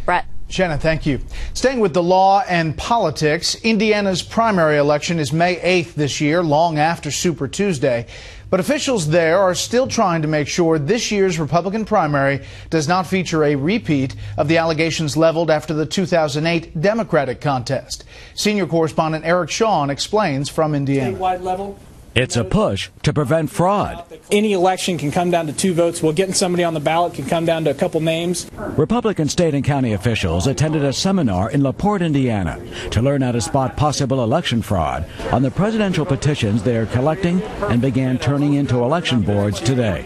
Brett. Shannon, thank you. Staying with the law and politics, Indiana's primary election is May 8th this year, long after Super Tuesday. But officials there are still trying to make sure this year's Republican primary does not feature a repeat of the allegations leveled after the 2008 Democratic contest. Senior correspondent Eric Shawn explains from Indiana. Statewide level. It's a push to prevent fraud. Any election can come down to 2 votes. Well, getting somebody on the ballot can come down to a couple names. Republican state and county officials attended a seminar in LaPorte, Indiana, to learn how to spot possible election fraud on the presidential petitions they are collecting and began turning into election boards today.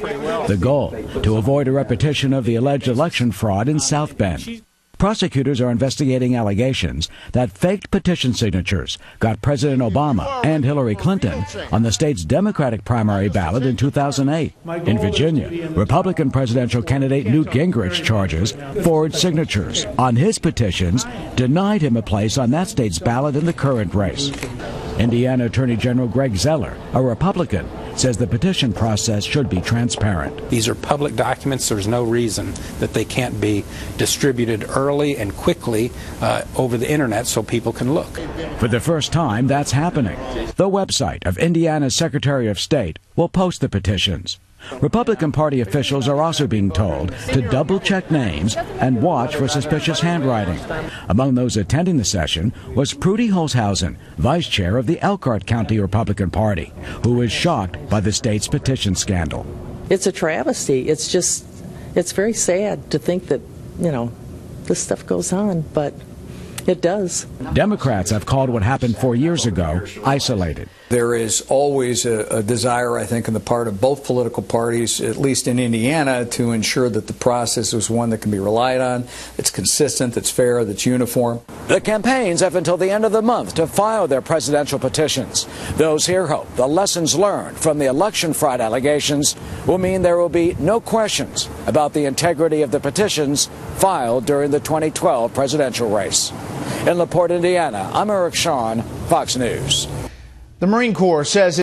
The goal, to avoid a repetition of the alleged election fraud in South Bend. Prosecutors are investigating allegations that faked petition signatures got President Obama and Hillary Clinton on the state's Democratic primary ballot in 2008. In Virginia, Republican presidential candidate Newt Gingrich charges forged signatures on his petitions denied him a place on that state's ballot in the current race. Indiana Attorney General Greg Zeller, a Republican, says the petition process should be transparent. These are public documents. There's no reason that they can't be distributed early and quickly over the internet so people can look. For the first time, that's happening. The website of Indiana's Secretary of State will post the petitions. Republican Party officials are also being told to double-check names and watch for suspicious handwriting. Among those attending the session was Prudy Holzhausen, vice chair of the Elkhart County Republican Party, who was shocked by the state's petition scandal. It's a travesty. It's very sad to think that, this stuff goes on, but it does. Democrats have called what happened 4 years ago isolated. There is always a desire, I think, on the part of both political parties, at least in Indiana, to ensure that the process is one that can be relied on, it's consistent, that's fair, that's uniform. The campaigns have until the end of the month to file their presidential petitions. Those here hope the lessons learned from the election fraud allegations will mean there will be no questions about the integrity of the petitions filed during the 2012 presidential race. In LaPorte, Indiana, I'm Eric Shawn, Fox News. The Marine Corps says